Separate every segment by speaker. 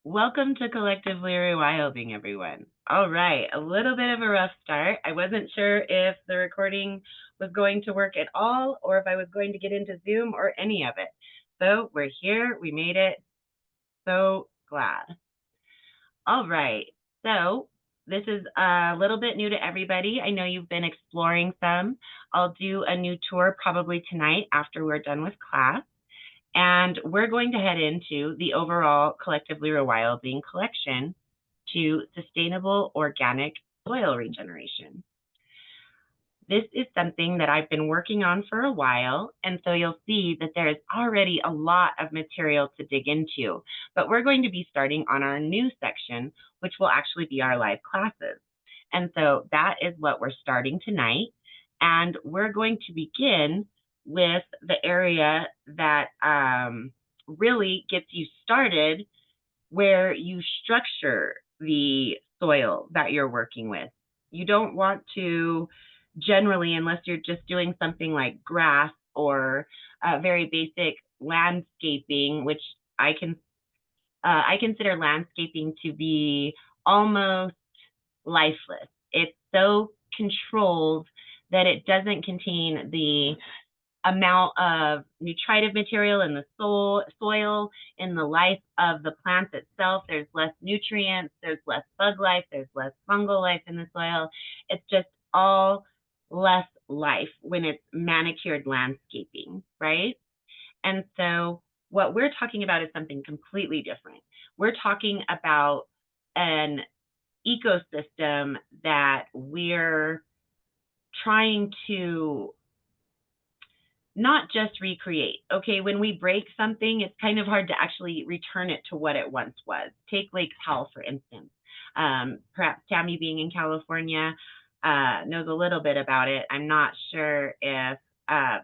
Speaker 1: Welcome to Collectively Rewilding, everyone. All right, a little bit of a rough start. I wasn't sure if the recording was going to work at all or if I was going to get into Zoom or any of it. So we're here, we made it. So glad. All right, so this is a little bit new to everybody. I know you've been exploring some. I'll do a new tour probably tonight after we're done with class. And we're going to head into the overall Collectively Rewilding collection to sustainable organic soil regeneration. This is something that I've been working on for a while, and so you'll see that there's already a lot of material to dig into, but we're going to be starting on our new section, which will actually be our live classes. And so that is what we're starting tonight, and we're going to begin with the area that really gets you started, where you structure the soil that you're working with. You don't want to generally, unless you're just doing something like grass or very basic landscaping, which I consider landscaping to be almost lifeless. It's so controlled that it doesn't contain the amount of nutritive material in the soil, in the life of the plant itself. There's less nutrients, there's less bug life, there's less fungal life in the soil. It's just all less life when it's manicured landscaping, right? And so what we're talking about is something completely different. We're talking about an ecosystem that we're trying to not just recreate. Okay, when we break something, it's kind of hard to actually return it to what it once was. Take Lake Powell, for instance. Perhaps Tammy, being in California, knows a little bit about it. I'm not sure if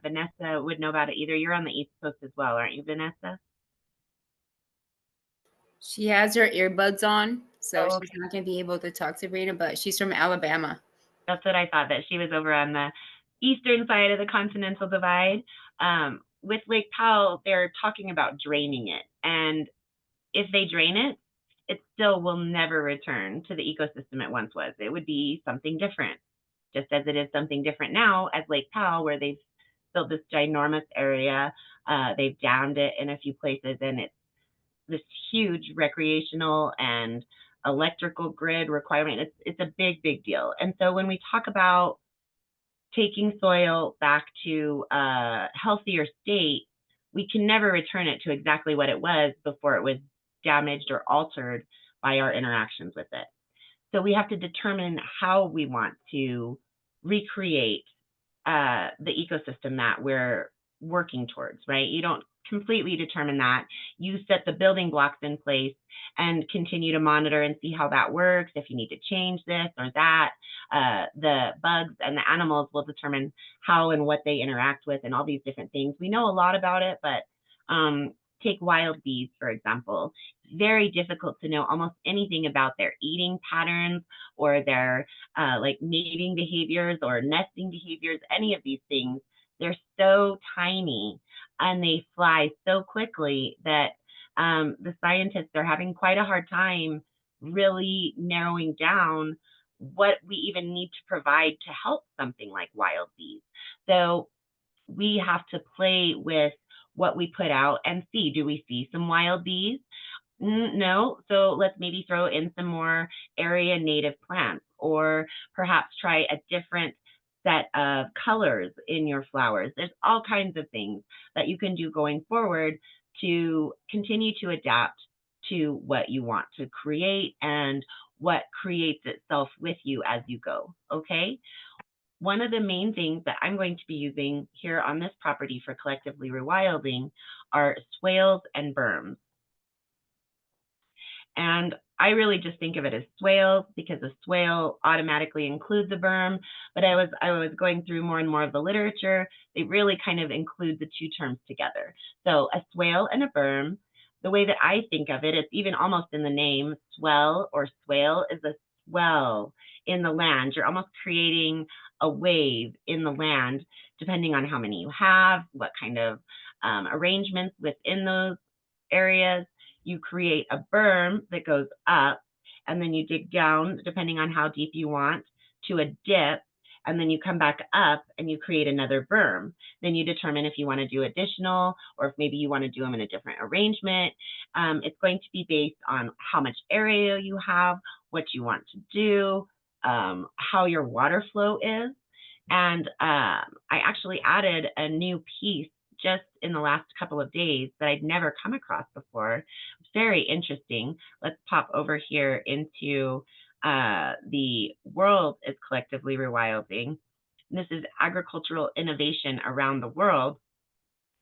Speaker 1: Vanessa would know about it either. You're on the East Coast as well, aren't you, Vanessa?
Speaker 2: She has her earbuds on, so
Speaker 1: Oh,
Speaker 2: she's not going to be able to talk to Brina, but she's from Alabama.
Speaker 1: that's what I thought, that she was over on the eastern side of the continental divide. With Lake Powell, they're talking about draining it. And if they drain it, it still will never return to the ecosystem it once was. It would be something different, just as it is something different now as Lake Powell, where they've built this ginormous area. They've dammed it in a few places, and it's this huge recreational and electrical grid requirement. It's a big, big deal. And so when we talk about taking soil back to a healthier state, we can never return it to exactly what it was before it was damaged or altered by our interactions with it. So we have to determine how we want to recreate the ecosystem that we're working towards, right? You don't completely determine that. You set the building blocks in place and continue to monitor and see how that works. If you need to change this or that, the bugs and the animals will determine how and what they interact with and all these different things. We know a lot about it, but take wild bees, for example. It's very difficult to know almost anything about their eating patterns or their like mating behaviors or nesting behaviors, any of these things. They're so tiny and they fly so quickly that the scientists are having quite a hard time really narrowing down what we even need to provide to help something like wild bees. So we have to play with what we put out and see, do we see some wild bees? No, so let's maybe throw in some more area native plants, or perhaps try a different set of colors in your flowers. There's all kinds of things that you can do going forward to continue to adapt to what you want to create and what creates itself with you as you go, okay? One of the main things that I'm going to be using here on this property for Collectively Rewilding are swales and berms. And I really just think of it as swales because a swale automatically includes a berm. But I was going through more and more of the literature. They really kind of include the two terms together. So a swale and a berm, the way that I think of it, it's even almost in the name. Swell or swale is a swell in the land. You're almost creating a wave in the land, depending on how many you have, what kind of arrangements within those areas. you create a berm that goes up, and then you dig down, depending on how deep you want, to a dip, and then you come back up and you create another berm. Then you determine if you want to do additional or if maybe you want to do them in a different arrangement. It's going to be based on how much area you have, what you want to do, how your water flow is. And I actually added a new piece just in the last couple of days that I'd never come across before. Very interesting. Let's pop over here into the world is collectively rewilding. This is agricultural innovation around the world.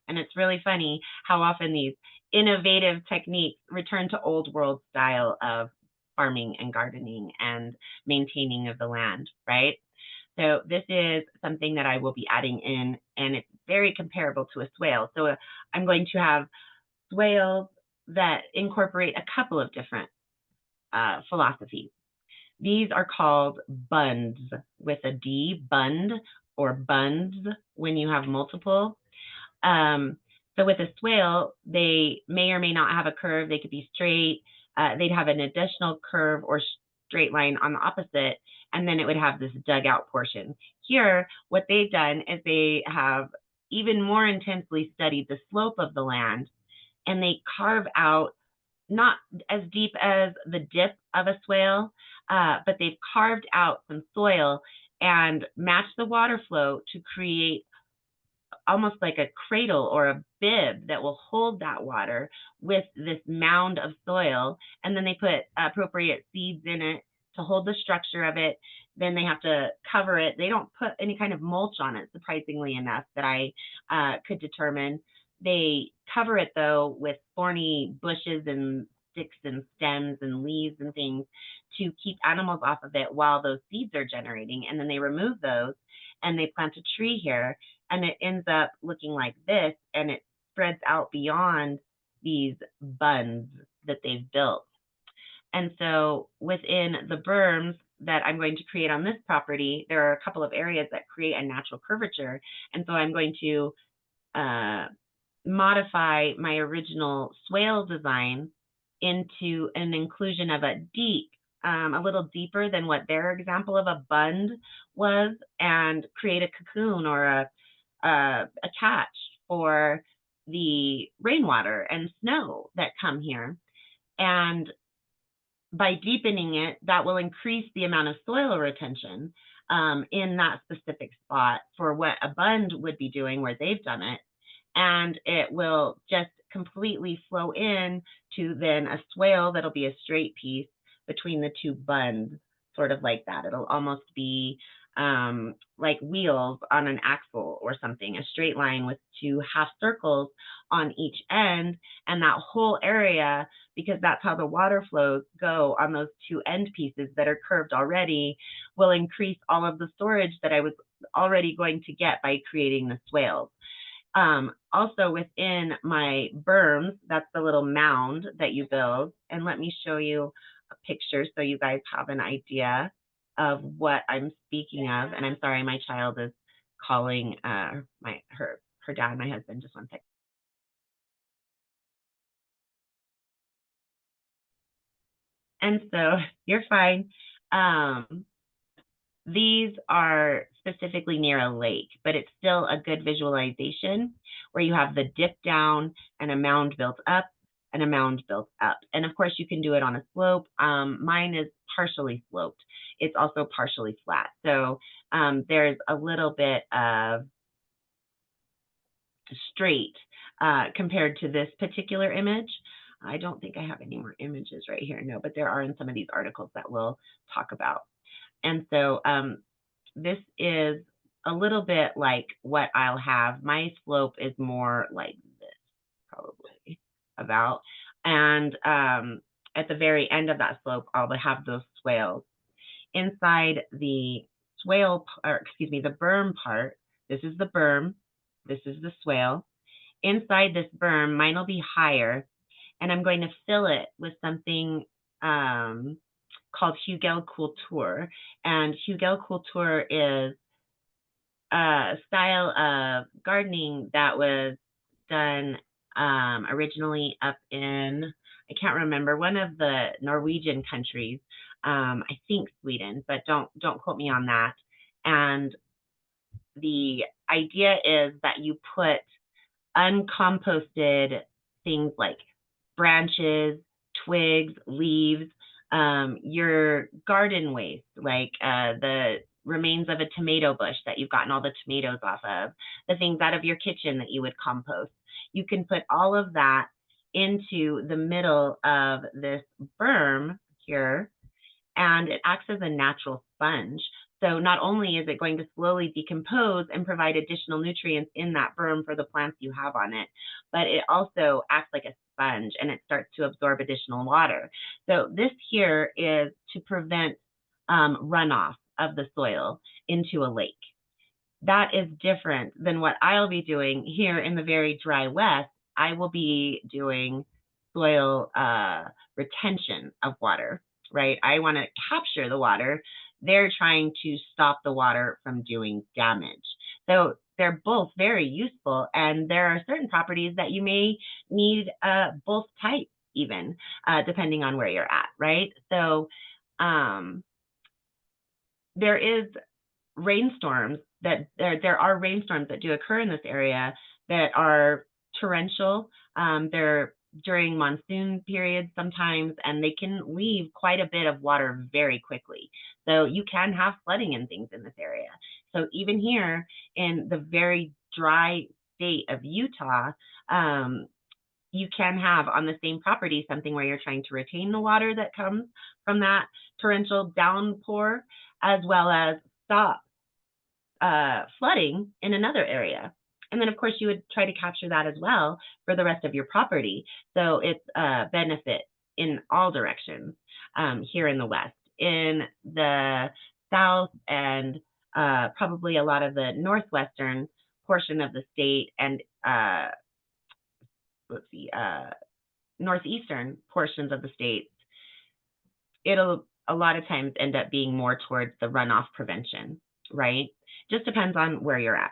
Speaker 1: And it's really funny how often these innovative techniques return to old world style of farming and gardening and maintaining of the land, right? So this is something that I will be adding in, and it's very comparable to a swale. So I'm going to have swales that incorporate a couple of different philosophies. These are called bunds with a D, bund, or bunds when you have multiple. So with a swale, they may or may not have a curve. They could be straight. They'd have an additional curve or straight line on the opposite, and then it would have this dugout portion. Here, what they've done is they have even more intensely studied the slope of the land, and they carve out not as deep as the dip of a swale, but they've carved out some soil and matched the water flow to create almost like a cradle or a bib that will hold that water with this mound of soil. And then they put appropriate seeds in it to hold the structure of it. Then they have to cover it. They don't put any kind of mulch on it, surprisingly enough, that I could determine. They cover it, though, with thorny bushes and sticks and stems and leaves and things to keep animals off of it while those seeds are generating. And then they remove those and they plant a tree here, and it ends up looking like this, and it spreads out beyond these bunds that they've built. And so within the berms that I'm going to create on this property, there are a couple of areas that create a natural curvature. And so I'm going to modify my original swale design into an inclusion of a deep, a little deeper than what their example of a bund was, and create a cocoon or a catch for the rainwater and snow that come here. And by deepening it, that will increase the amount of soil retention in that specific spot for what a bund would be doing where they've done it. And it will just completely flow in to then a swale that'll be a straight piece between the two bunds, sort of like that. It'll almost be like wheels on an axle or something, a straight line with two half circles on each end. And that whole area, because that's how the water flows go on those two end pieces that are curved already, will increase all of the storage that I was already going to get by creating the swales. Also within my berms, that's the little mound that you build. And let me show you a picture so you guys have an idea of what I'm speaking of. And I'm sorry, my child is calling her dad, my husband. Just one second. And so you're fine. These are specifically near a lake, but it's still a good visualization where you have the dip down and a mound built up and a mound built up. And of course you can do it on a slope. Mine is partially sloped. It's also partially flat. So there's a little bit of straight compared to this particular image. I don't think I have any more images right here. No, but there are in some of these articles that we'll talk about. And so this is a little bit like what I'll have. My slope is more like this, probably about. And at the very end of that slope, I'll have those swales. Inside the the berm part, this is the berm, this is the swale. Inside this berm, mine will be higher, and I'm going to fill it with something called Hügelkultur. And Hügelkultur is a style of gardening that was done originally up in, I can't remember, one of the Norwegian countries. I think Sweden, but don't quote me on that. And the idea is that you put uncomposted things like branches, twigs, leaves, your garden waste, like the remains of a tomato bush that you've gotten all the tomatoes off of, the things out of your kitchen that you would compost. You can put all of that into the middle of this berm here, and it acts as a natural sponge. So not only is it going to slowly decompose and provide additional nutrients in that berm for the plants you have on it, but it also acts like a sponge and it starts to absorb additional water. So this here is to prevent runoff of the soil into a lake. That is different than what I'll be doing here in the very dry West. I will be doing soil retention of water, right? I want to capture the water. They're trying to stop the water from doing damage. So they're both very useful, and there are certain properties that you may need both types, even depending on where you're at, right? So there is rainstorms that there are rainstorms that do occur in this area that are torrential. They're during monsoon periods sometimes, and they can leave quite a bit of water very quickly. So you can have flooding and things in this area. So even here in the very dry state of Utah, you can have on the same property something where you're trying to retain the water that comes from that torrential downpour, as well as stop flooding in another area. And then, of course, you would try to capture that as well for the rest of your property. So it's a benefit in all directions here in the West. In the South and probably a lot of the northwestern portion of the state and northeastern portions of the state, it'll a lot of times end up being more towards the runoff prevention, right? Just depends on where you're at.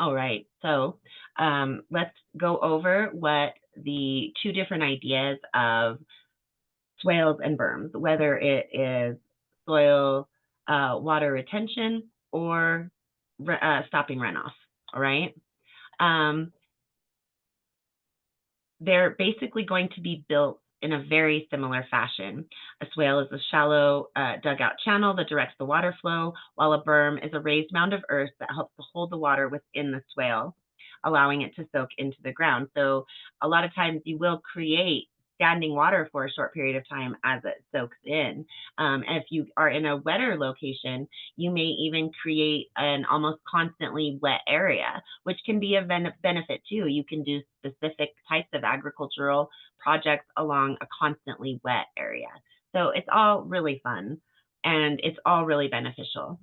Speaker 1: All right, so let's go over what the two different ideas of swales and berms, whether it is soil water retention or stopping runoff, all right? They're basically going to be built in a very similar fashion. A swale is a shallow dugout channel that directs the water flow, while a berm is a raised mound of earth that helps to hold the water within the swale, allowing it to soak into the ground. So a lot of times you will create standing water for a short period of time as it soaks in. And if you are in a wetter location, you may even create an almost constantly wet area, which can be a benefit too. You can do specific types of agricultural projects along a constantly wet area. So it's all really fun and it's all really beneficial.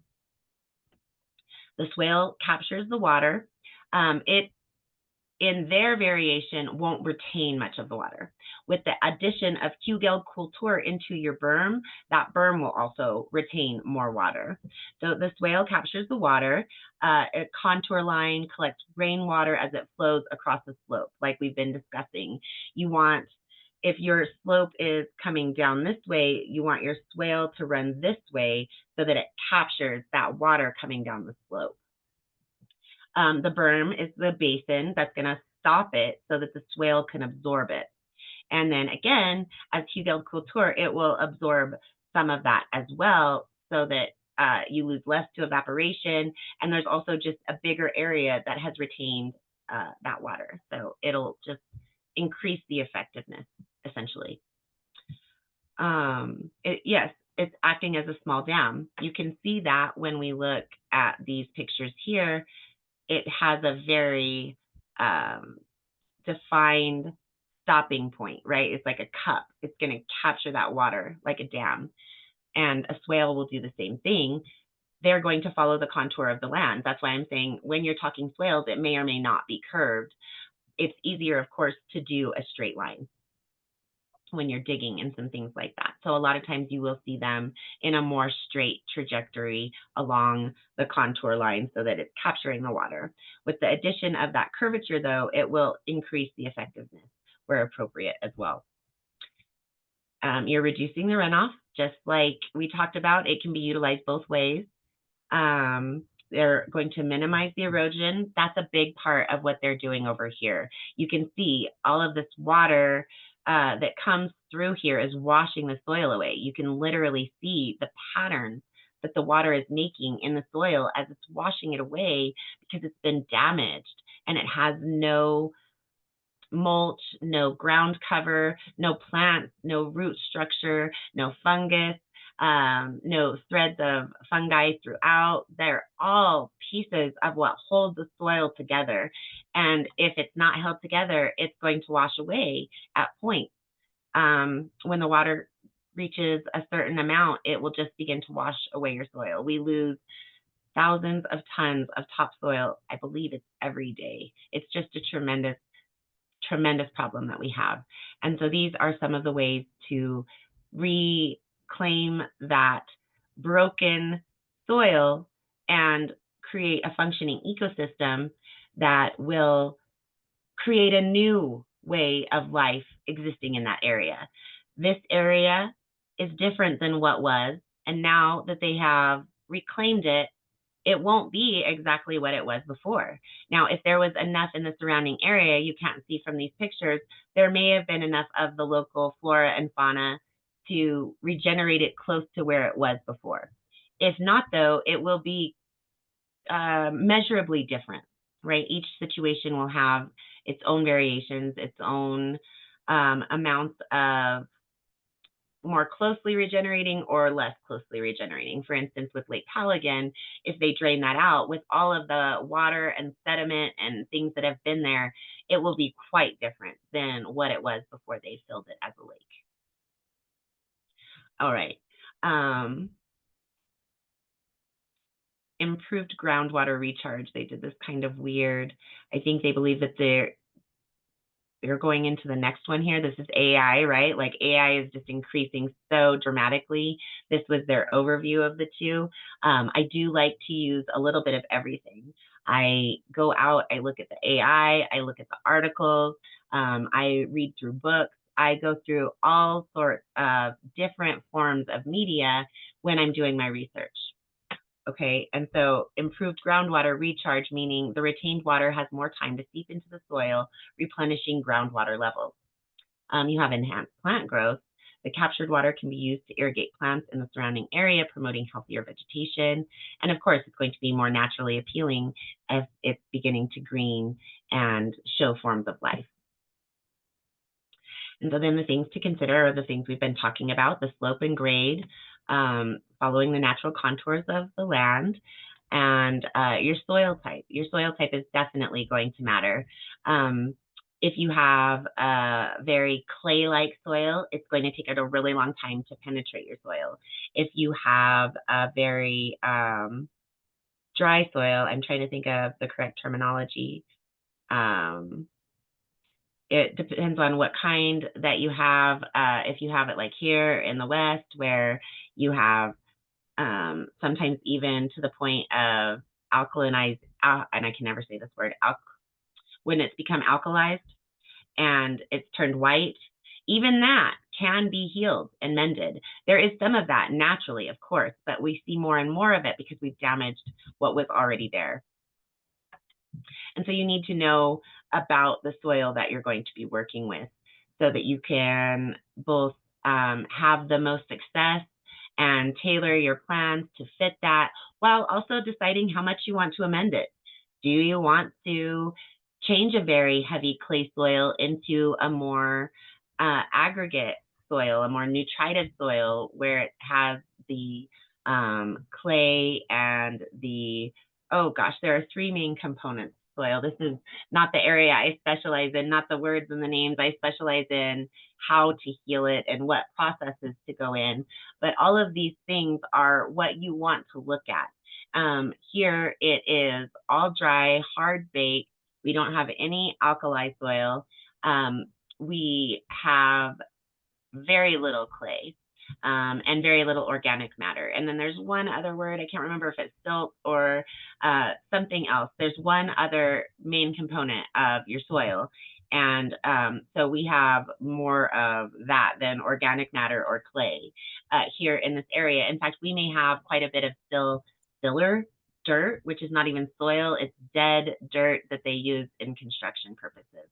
Speaker 1: The swale captures the water. It in their variation won't retain much of the water. With the addition of Hügelkultur into your berm, that berm will also retain more water. So the swale captures the water. A contour line collects rainwater as it flows across the slope, like we've been discussing. You want, if your slope is coming down this way, you want your swale to run this way so that it captures that water coming down the slope. The berm is the basin that's going to stop it so that the swale can absorb it. And then again, as Hügelkultur, it will absorb some of that as well so that you lose less to evaporation. And there's also just a bigger area that has retained that water. So it'll just increase the effectiveness, essentially. Yes, it's acting as a small dam. You can see that when we look at these pictures here. It has a very defined stopping point, right? It's like a cup. It's going to capture that water like a dam. And a swale will do the same thing. They're going to follow the contour of the land. That's why I'm saying when you're talking swales, it may or may not be curved. It's easier, of course, to do a straight line. when you're digging and some things like that. So a lot of times you will see them in a more straight trajectory along the contour line so that it's capturing the water. With the addition of that curvature, though, it will increase the effectiveness where appropriate as well. You're reducing the runoff, just like we talked about. It can be utilized both ways. They're going to minimize the erosion. That's a big part of what they're doing over here. You can see all of this water that comes through here is washing the soil away. You can literally see the patterns that the water is making in the soil as it's washing it away because it's been damaged and it has no mulch, no ground cover, no plants, no root structure, no fungus, no threads of fungi throughout. They're all pieces of what holds the soil together. And if it's not held together, it's going to wash away at points. When the water reaches a certain amount, it will just begin to wash away your soil. We lose thousands of tons of topsoil. I believe it's every day. It's just a tremendous problem that we have. And so these are some of the ways to reclaim that broken soil and create a functioning ecosystem that will create a new way of life existing in that area. This area is different than what was, and now that they have reclaimed it, it won't be exactly what it was before. Now, if there was enough in the surrounding area, you can't see from these pictures, there may have been enough of the local flora and fauna to regenerate it close to where it was before. If not, though, it will be measurably different, right? Each situation will have its own variations, its own amounts of more closely regenerating or less closely regenerating. For instance, with Lake Callaghan, if they drain that out with all of the water and sediment and things that have been there, it will be quite different than what it was before they filled it as a lake. All right. Improved groundwater recharge. They did this kind of weird, I think they believe that they're going into the next one here. This is AI, right? Like AI is just increasing so dramatically. This was their overview of the two. I do like to use a little bit of everything. I go out, I look at the AI, I look at the articles, I read through books, I go through all sorts of different forms of media when I'm doing my research. Okay, and so improved groundwater recharge, meaning the retained water has more time to seep into the soil, replenishing groundwater levels. You have enhanced plant growth. The captured water can be used to irrigate plants in the surrounding area, promoting healthier vegetation. And of course, it's going to be more naturally appealing as it's beginning to green and show forms of life. And so then the things to consider are the things we've been talking about, the slope and grade, following the natural contours of the land, and your soil type. Your soil type is definitely going to matter. If you have a very clay-like soil, it's going to take it a really long time to penetrate your soil. If you have a very dry soil, I'm trying to think of the correct terminology. It depends on what kind that you have. If you have it like here in the West, where you have sometimes even to the point of alkalinized, and I can never say this word, when it's become alkalized and it's turned white, even that can be healed and mended. There is some of that naturally, of course, but we see more and more of it because we've damaged what was already there. And so you need to know about the soil that you're going to be working with so that you can both have the most success and tailor your plans to fit that, while also deciding how much you want to amend it. Do you want to change a very heavy clay soil into a more aggregate soil, a more nutritive soil where it has the clay and the, oh gosh, there are three main components of soil. This is not the area I specialize in, not the words and the names. I specialize in how to heal it and what processes to go in. But all of these things are what you want to look at. Here it is all dry, hard baked. We don't have any alkali soil. We have very little clay, and very little organic matter. And then there's one other word, I can't remember if it's silt or something else. There's one other main component of your soil. And so we have more of that than organic matter or clay here in this area. In fact, we may have quite a bit of filler dirt, which is not even soil, it's dead dirt that they use in construction purposes.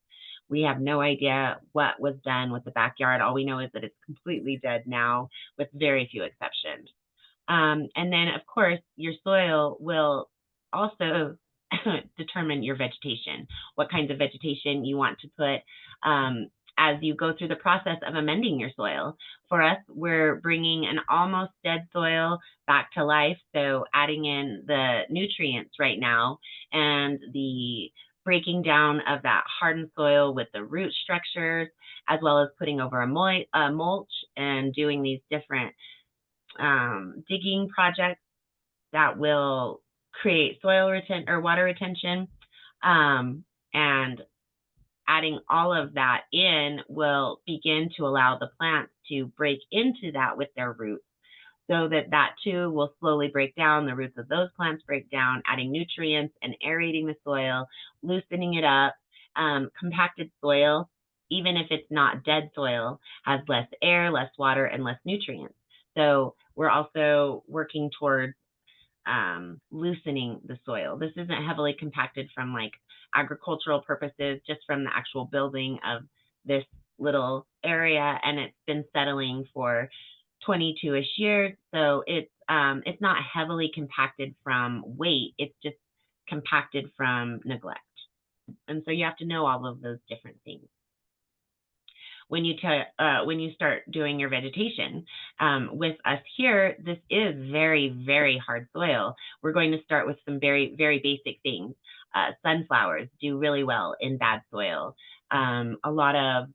Speaker 1: We have no idea what was done with the backyard. All we know is that it's completely dead now, with very few exceptions. And then, of course, your soil will also determine your vegetation, what kinds of vegetation you want to put as you go through the process of amending your soil. For us, we're bringing an almost dead soil back to life, so adding in the nutrients right now and the breaking down of that hardened soil with the root structures, as well as putting over a mulch and doing these different digging projects that will create soil retention or water retention, and adding all of that in will begin to allow the plants to break into that with their roots, so that that too will slowly break down. The roots of those plants break down, adding nutrients and aerating the soil, loosening it up. Compacted soil, even if it's not dead soil, has less air, less water, and less nutrients. So we're also working towards loosening the soil. This isn't heavily compacted from like agricultural purposes, just from the actual building of this little area, and it's been settling for 22-ish years. So it's not heavily compacted from weight, it's just compacted from neglect. And so you have to know all of those different things when you start doing your vegetation. With us here, this is very, very hard soil. We're going to start with some very, very basic things. Sunflowers do really well in bad soil. A lot of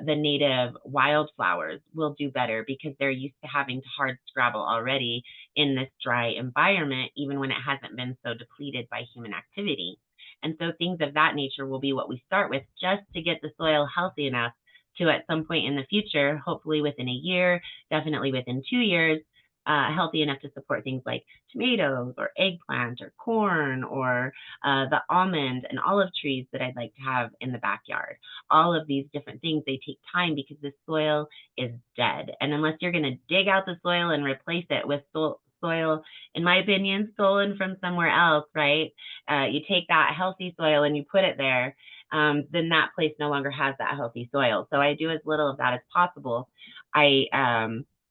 Speaker 1: the native wildflowers will do better because they're used to having to hard scrabble already in this dry environment, even when it hasn't been so depleted by human activity. And so things of that nature will be what we start with, just to get the soil healthy enough to, at some point in the future, hopefully within a year, definitely within 2 years, healthy enough to support things like tomatoes or eggplant or corn or the almond and olive trees that I'd like to have in the backyard. All of these different things, they take time because the soil is dead. And unless you're going to dig out the soil and replace it with soil, in my opinion, stolen from somewhere else, right? You take that healthy soil and you put it there, then that place no longer has that healthy soil. So I do as little of that as possible. I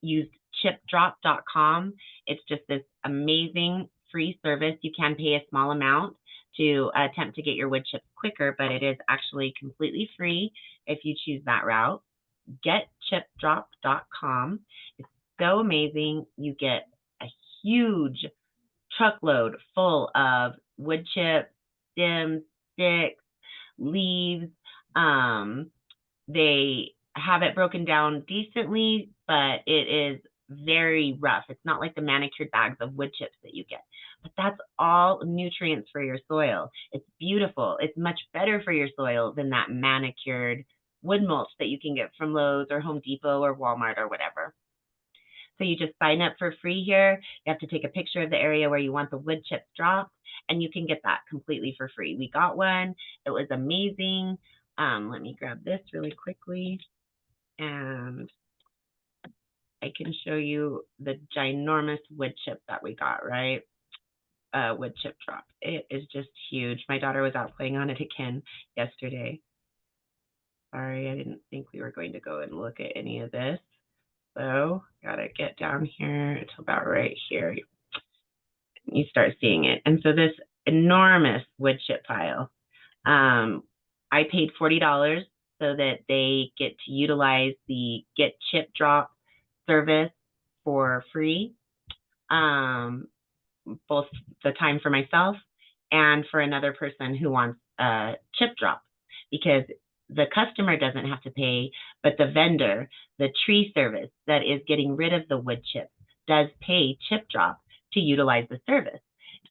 Speaker 1: used chipdrop.com. It's just this amazing free service. You can pay a small amount to attempt to get your wood chips quicker, but it is actually completely free if you choose that route. Getchipdrop.com. It's so amazing. You get a huge truckload full of wood chips, stems, sticks, leaves. They have it broken down decently, but it is very rough. It's not like the manicured bags of wood chips that you get, but that's all nutrients for your soil. It's beautiful. It's much better for your soil than that manicured wood mulch that you can get from Lowe's or Home Depot or Walmart or whatever. So you just sign up for free here. You have to take a picture of the area where you want the wood chips dropped, and you can get that completely for free. We got one. It was amazing. Let me grab this really quickly, and I can show you the ginormous wood chip that we got, right? Wood chip drop. It is just huge. My daughter was out playing on it again yesterday. Sorry, I didn't think we were going to go and look at any of this. So gotta get down here to about right here. You start seeing it. And so this enormous wood chip pile, I paid $40 so that they get to utilize the Get Chip Drop service for free, both the time for myself and for another person who wants a chip drop, because the customer doesn't have to pay, but the vendor, the tree service that is getting rid of the wood chips, does pay chip drop to utilize the service.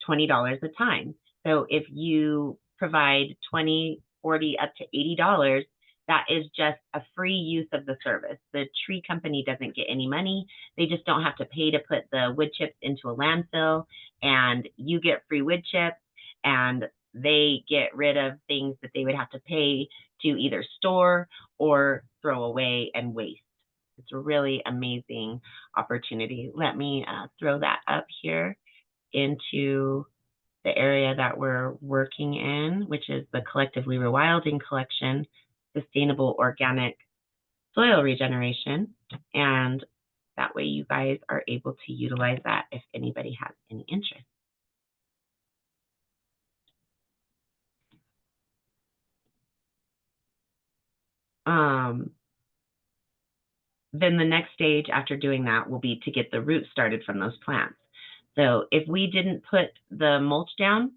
Speaker 1: $20 a time. So if you provide $20, $40, up to $80, that is just a free use of the service. The tree company doesn't get any money. They just don't have to pay to put the wood chips into a landfill, and you get free wood chips, and they get rid of things that they would have to pay to either store or throw away and waste. It's a really amazing opportunity. Let me throw that up here into the area that we're working in, which is the Collectively Rewilding Collection, Sustainable Organic Soil Regeneration. And that way you guys are able to utilize that if anybody has any interest. Then the next stage after doing that will be to get the roots started from those plants. So if we didn't put the mulch down,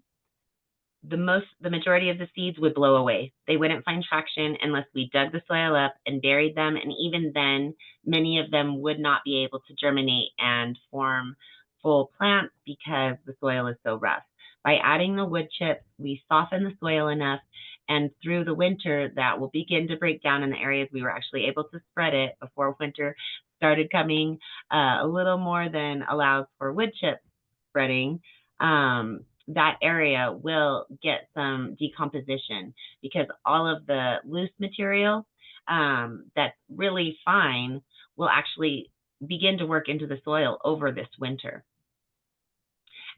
Speaker 1: the majority of the seeds would blow away. They wouldn't find traction unless we dug the soil up and buried them. And even then, many of them would not be able to germinate and form full plants because the soil is so rough. By adding the wood chips, we soften the soil enough, and through the winter, that will begin to break down in the areas we were actually able to spread it before winter started coming, a little more than allows for wood chip spreading. That area will get some decomposition because all of the loose material that's really fine will actually begin to work into the soil over this winter,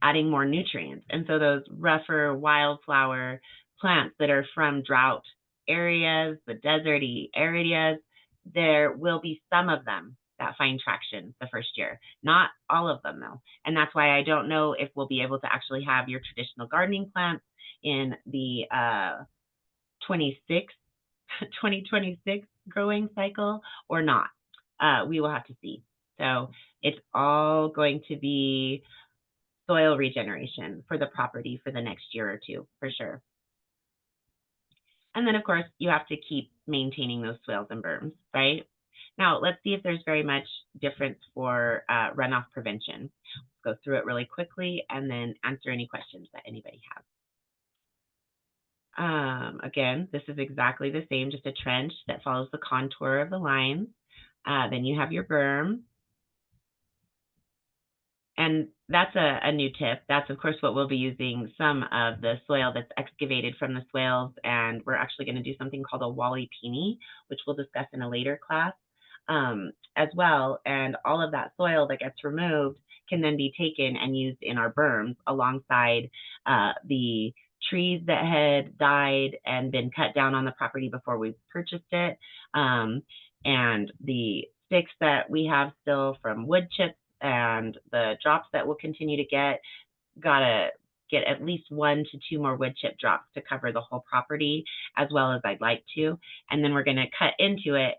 Speaker 1: adding more nutrients. And so those rougher wildflower plants that are from drought areas, the deserty areas, there will be some of them that find traction the first year. Not all of them, though. And that's why I don't know if we'll be able to actually have your traditional gardening plants in the 2026 growing cycle or not. We will have to see. So it's all going to be soil regeneration for the property for the next year or two, for sure. And then, of course, you have to keep maintaining those swales and berms, right? Now, let's see if there's very much difference for runoff prevention. Let's go through it really quickly and then answer any questions that anybody has. Again, this is exactly the same, just a trench that follows the contour of the lines. Then you have your berm. And that's a new tip. That's, of course, what we'll be using some of the soil that's excavated from the swales. And we're actually going to do something called a wally-peony, which we'll discuss in a later class as well. And all of that soil that gets removed can then be taken and used in our berms alongside the trees that had died and been cut down on the property before we purchased it, and the sticks that we have still from wood chips and the drops that we'll continue to get. Gotta get at least 1 to 2 more wood chip drops to cover the whole property as well as I'd like to. And then we're going to cut into it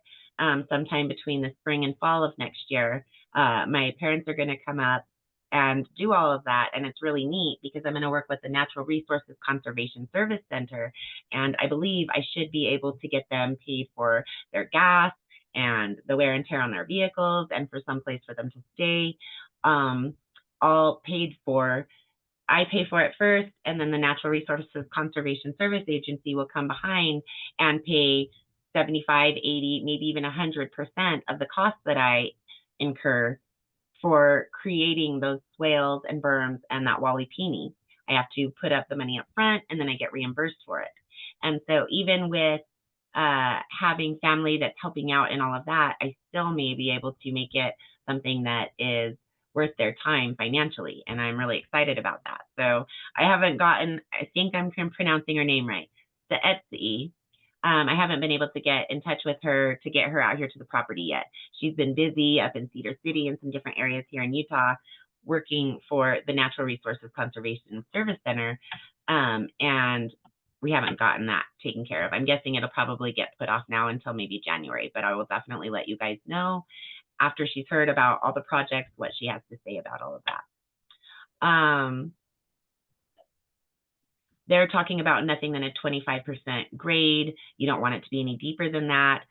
Speaker 1: sometime between the spring and fall of next year. My parents are going to come up and do all of that. And it's really neat because I'm going to work with the Natural Resources Conservation Service Center. And I believe I should be able to get them paid for their gas and the wear and tear on their vehicles and for some place for them to stay, all paid for. I pay for it first, and then the Natural Resources Conservation Service Agency will come behind and pay 75, 80, maybe even 100% of the cost that I incur for creating those swales and berms and that wally-peony. I have to put up the money up front, and then I get reimbursed for it. And so even with having family that's helping out and all of that, I still may be able to make it something that is worth their time financially. And I'm really excited about that. So I haven't gotten, I think I'm pronouncing her name right, the Etsy. I haven't been able to get in touch with her to get her out here to the property yet. She's been busy up in Cedar City and some different areas here in Utah working for the Natural Resources Conservation Service Center. And we haven't gotten that taken care of. I'm guessing it'll probably get put off now until maybe January, but I will definitely let you guys know after she's heard about all the projects, what she has to say about all of that. They're talking about nothing than a 25% grade. You don't want it to be any deeper than that,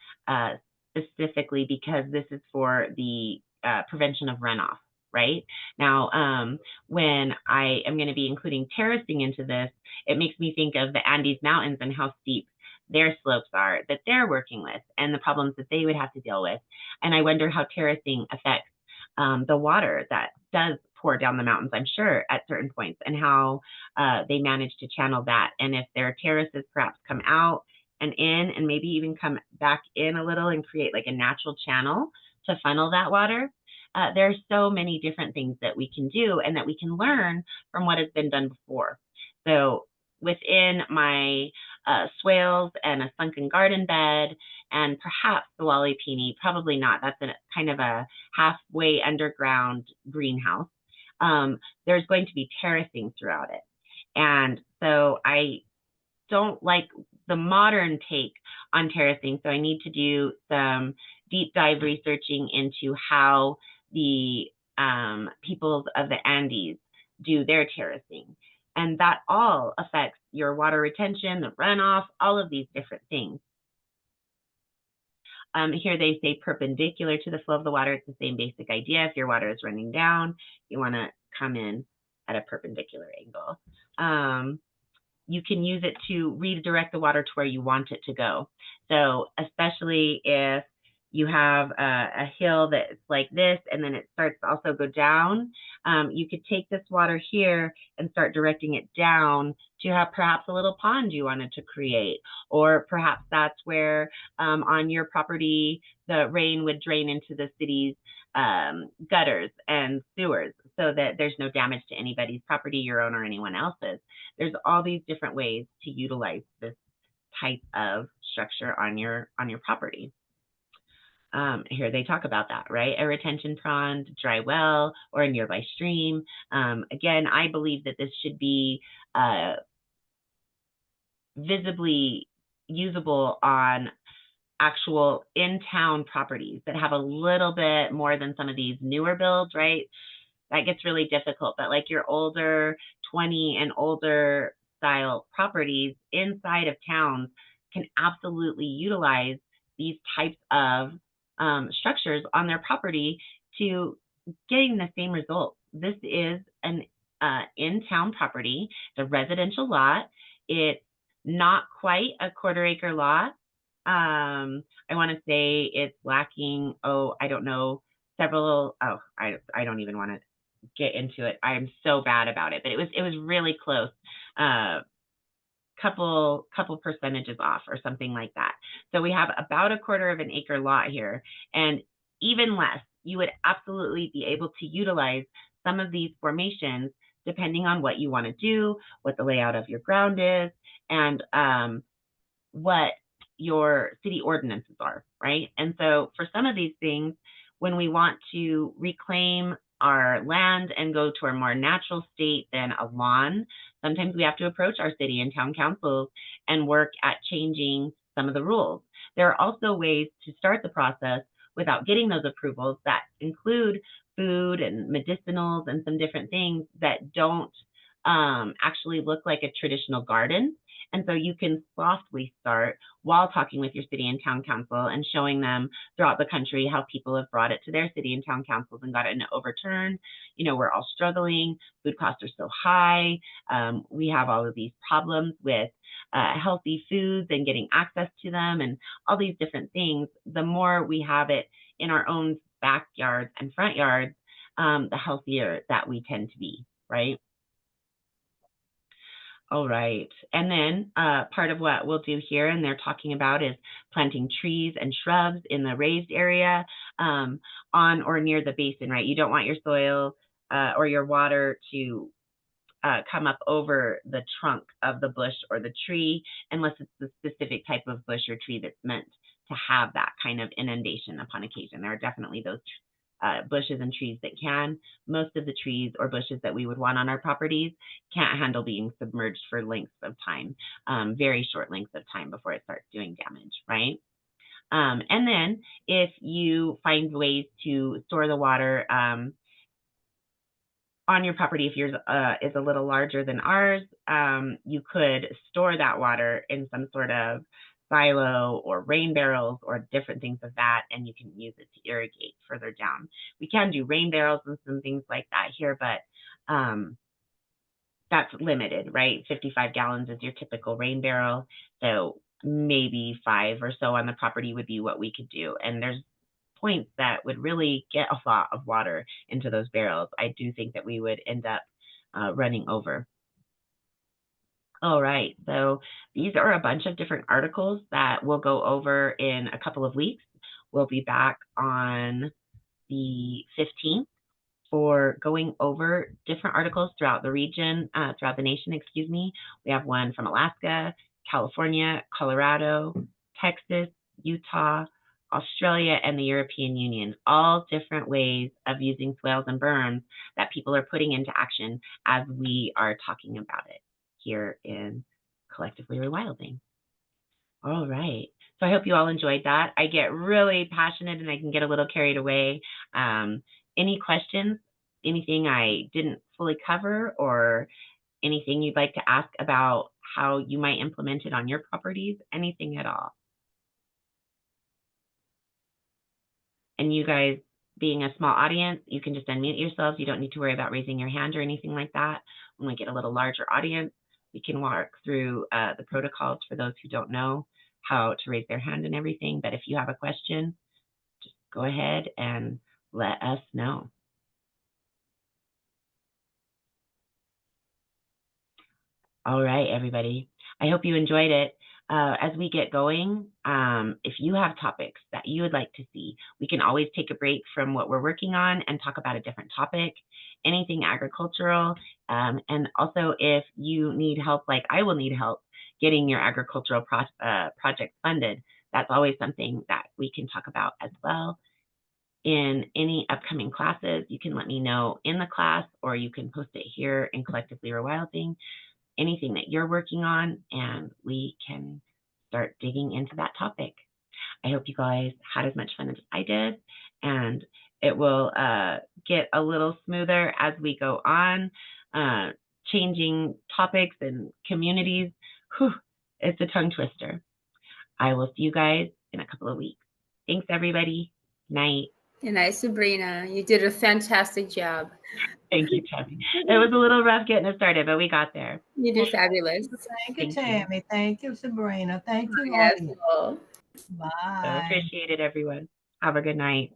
Speaker 1: specifically because this is for the prevention of runoff, right? Now, when I am going to be including terracing into this, it makes me think of the Andes Mountains and how steep their slopes are that they're working with and the problems that they would have to deal with. And I wonder how terracing affects the water that does pour down the mountains, I'm sure, at certain points, and how they manage to channel that. And if their terraces perhaps come out and in, and maybe even come back in a little and create like a natural channel to funnel that water. There's so many different things that we can do and that we can learn from what has been done before. So within my swales and a sunken garden bed, and perhaps the Wally Peony, probably not. That's a kind of a halfway underground greenhouse. There's going to be terracing throughout it. And so I don't like the modern take on terracing, so I need to do some deep dive researching into how the peoples of the Andes do their terracing. And that all affects your water retention, the runoff, all of these different things. Here they say perpendicular to the flow of the water. It's the same basic idea. If your water is running down, you want to come in at a perpendicular angle. You can use it to redirect the water to where you want it to go. So especially if you have a hill that's like this, and then it starts to also go down, you could take this water here and start directing it down to have perhaps a little pond you wanted to create, or perhaps that's where on your property the rain would drain into the city's gutters and sewers, so that there's no damage to anybody's property, your own or anyone else's. There's all these different ways to utilize this type of structure on your property. Here they talk about that, right? A retention pond, dry well, or a nearby stream. Again, I believe that this should be visibly usable on actual in-town properties that have a little bit more than some of these newer builds, right? That gets really difficult, but like your older 20 and older style properties inside of towns can absolutely utilize these types of structures on their property to getting the same results. This is an in-town property, the residential lot. It's not quite a quarter-acre lot. I want to say it's lacking, I don't know, several, I don't even want to get into it. I'm so bad about it, but it was really close. Couple percentages off or something like that. So we have about a quarter of an acre lot here, and even less. You would absolutely be able to utilize some of these formations depending on what you want to do, what the layout of your ground is, and what your city ordinances are, right? And so for some of these things, when we want to reclaim our land and go to a more natural state than a lawn, sometimes we have to approach our city and town councils and work at changing some of the rules. There are also ways to start the process without getting those approvals that include food and medicinals and some different things that don't actually look like a traditional garden. And so you can softly start while talking with your city and town council and showing them throughout the country how people have brought it to their city and town councils and got it overturned. You know, we're all struggling. Food costs are so high. We have all of these problems with healthy foods and getting access to them and all these different things. The more we have it in our own backyards and front yards, the healthier that we tend to be, right? All right. And then part of what we'll do here, and they're talking about, is planting trees and shrubs in the raised area on or near the basin, right? You don't want your soil or your water to come up over the trunk of the bush or the tree, unless it's the specific type of bush or tree that's meant to have that kind of inundation upon occasion. There are definitely those bushes and trees that can. Most of the trees or bushes that we would want on our properties can't handle being submerged for lengths of time, very short lengths of time before it starts doing damage, right? And then if you find ways to store the water on your property, if yours is a little larger than ours, you could store that water in some sort of silo or rain barrels or different things of that, and you can use it to irrigate further down. We can do rain barrels and some things like that here, but that's limited, right? 55 gallons is your typical rain barrel. So maybe 5 or so on the property would be what we could do. And there's points that would really get a lot of water into those barrels. I do think that we would end up running over. All right, so these are a bunch of different articles that we'll go over in a couple of weeks. We'll be back on the 15th for going over different articles throughout the region, throughout the nation, excuse me. We have one from Alaska, California, Colorado, Texas, Utah, Australia, and the European Union, all different ways of using swales and berms that people are putting into action as we are talking about it here in Collectively Rewilding. All right. So I hope you all enjoyed that. I get really passionate and I can get a little carried away. Any questions? Anything I didn't fully cover, or anything you'd like to ask about how you might implement it on your properties? Anything at all? And you guys, being a small audience, you can just unmute yourselves. You don't need to worry about raising your hand or anything like that. When we get a little larger audience, we can walk through the protocols for those who don't know how to raise their hand and everything. But if you have a question, just go ahead and let us know. All right, everybody. I hope you enjoyed it. As we get going, if you have topics that you would like to see, we can always take a break from what we're working on and talk about a different topic, anything agricultural. And also, if you need help, like I will need help getting your agricultural project funded, that's always something that we can talk about as well. In any upcoming classes, you can let me know in the class, or you can post it here in Collectively Rewilding, anything that you're working on, and we can start digging into that topic. I hope you guys had as much fun as I did, and it will get a little smoother as we go on, changing topics and communities. Whew, it's a tongue twister. I will see you guys in a couple of weeks. Thanks, everybody. Night.
Speaker 2: Good night, Sabrina. You did a fantastic job.
Speaker 1: Thank you, Tammy. It was a little rough getting it started, but we got there.
Speaker 2: You did fabulous.
Speaker 3: Thank you, Tammy. Thank you, Sabrina. Thank you,
Speaker 2: Yes,
Speaker 3: audience.
Speaker 2: well.
Speaker 3: Bye.
Speaker 1: So appreciate it, everyone. Have a good night.